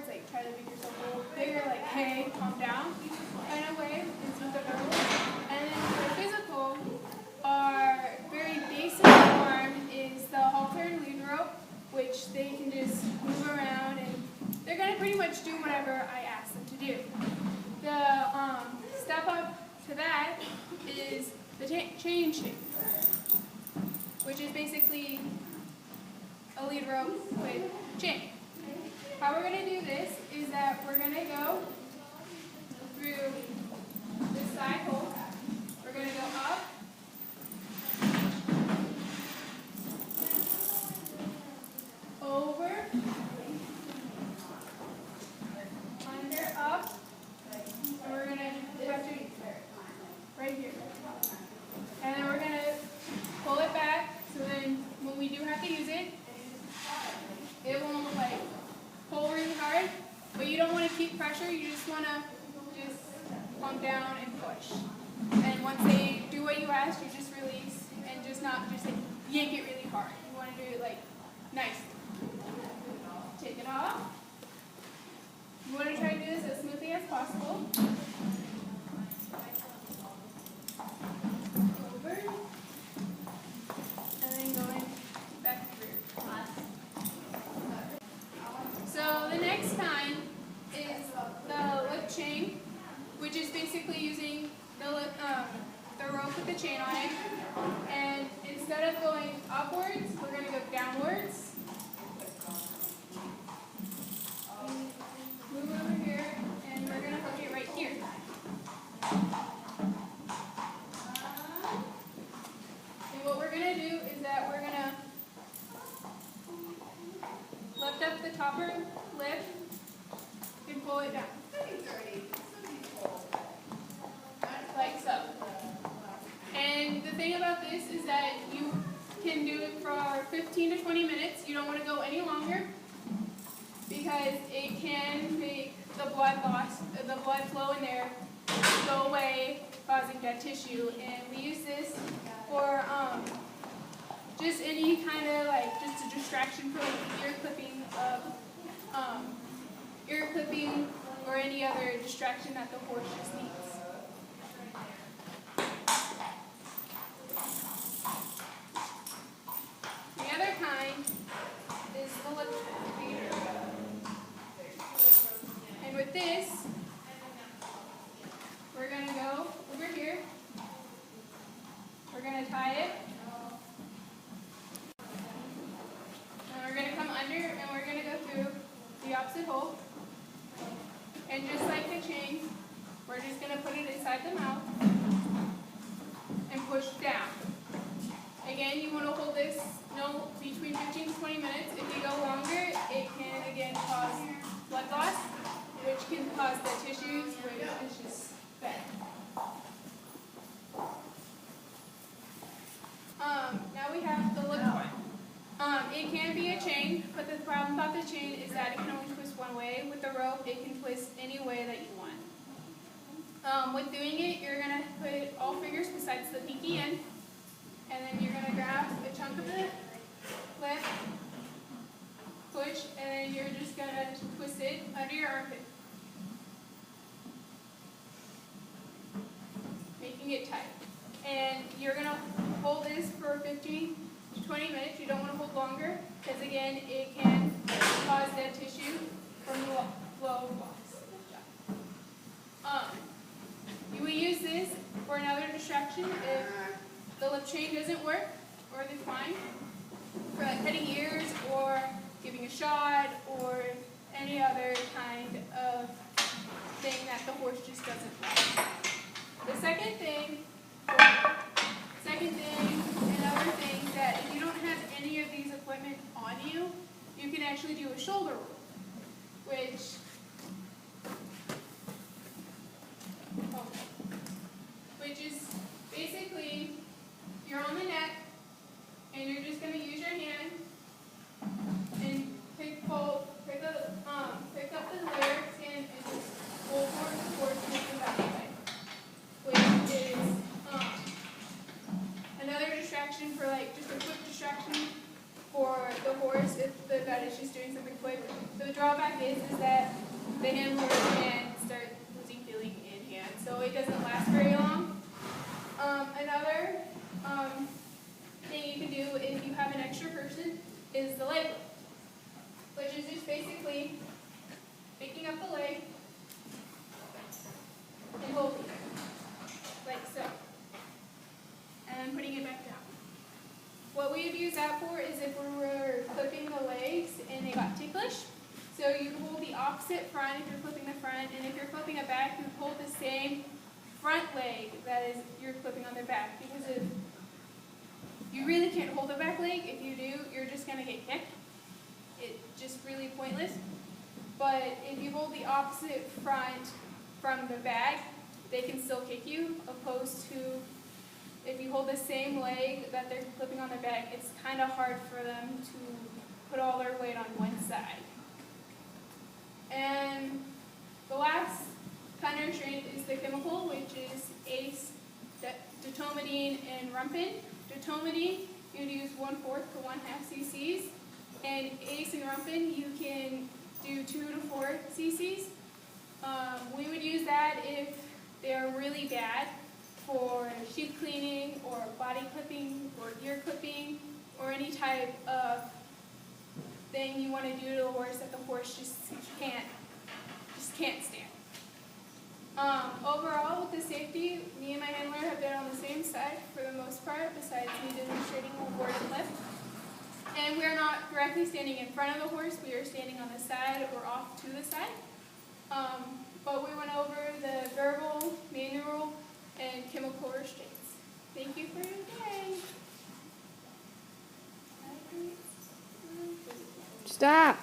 like try to make yourself a little bigger, like, hey, calm down, kind of way, is with the verbal. And then for physical, our very basic form is the halter and lead rope, which they can just move around, and they're going to pretty much do whatever I ask them to do. The step up to that is the chain shake, which is basically a lead rope with chain. How we're going to do this is that we're going to go through this side hole. We're going to go up, over, under, up, and we're going to have to right here. And then we're going to pull it back, so then when we do have to use it, it won't like pull really hard, but you don't want to keep pressure, you just want to just pump down and push. And once they do what you ask, you just release and just not just like yank it really hard. You want to do it like nice. Take it off. You want to try to do this as smoothly as possible. Over. And then going back through. So the next kind is the lip chain, which is basically using the rope with the chain on it. And instead of going upwards, we're going to go downwards. Move over here, and we're going to hook it right here. And what we're going to do is that we're going to lift up the topper lip and pull it down. Like so. And the thing about this is that you can do it for 15 to 20 minutes. You don't want to go any longer because it can make the blood flow in there go away, causing dead tissue. And we use this for just any kind of like just a distraction for like ear clipping or any other distraction that the horse just needs. The other kind is the lip feeder. And with this, we're going to go over here. We're going to tie it. And we're going to come under and we're going to go through the opposite hole. And just like the chain, we're just going to put it inside the mouth and push down. Again, you want to hold this between 15 to 20 minutes. If you go longer, it can again cause blood loss, which can cause the tissues, which is just bad. Now we have the lip one. It can be a chain, but the problem about the chain is that it can only twist one way. With the rope, it can twist any way that you want. With doing it, you're going to put all fingers besides the pinky end, and then you're going to grab a chunk of the lip, push, and then you're just going to twist it under your armpit, making it tight. And you're going to hold this for 15 to 20 minutes. You don't want to hold longer because, again, it can cause dead tissue from the blood loss. You will use this for another distraction if the lip chain doesn't work or the twine, for like cutting ears or giving a shot or any other kind of thing that the horse just doesn't like. The second thing, and other thing, that if you don't have any of these equipment on you, you can actually do a shoulder roll, which is basically you're on the neck and you're just going to use your hand and pick up the lyrics and just pull towards the back way, which is another distraction for like just a quick distraction for the horse if the vet is just doing something quick. The drawback is is that the handler can start losing feeling in hand, so it doesn't last very long. Another thing you can do if you have an extra person is the leg lift, which is just basically picking up the leg and holding it, like so, and putting it back down. What we would use that for is if we were clipping the legs and they got ticklish. So you hold the opposite front if you're clipping the front, and if you're clipping it back, you hold the same front leg that is you're clipping on their back. Because if you really can't hold the back leg, if you do, you're just going to get kicked. It's just really pointless. But if you hold the opposite front from the back, they can still kick you, opposed to if you hold the same leg that they're clipping on their back, it's kind of hard for them to put all their weight on one side. And the last kind of restraint is the chemical, which is ACE, dotomidine, and rumpin. Dotomidine, you'd use 1/4 to 1/2 cc's, and ACE and rumpin, you can do 2 to 4 cc's. We would use that if they're really bad for sheath cleaning or body clipping or ear clipping or any type of thing you want to do to the horse that the horse just can't stand. Overall, with the safety, me and my handler have been on the same side for the most part, besides me demonstrating a board and lift. And we are not directly standing in front of the horse, we are standing on the side or off to the side. But we went over the verbal, manual, and chemical restraints. Thank you for your day. Stop.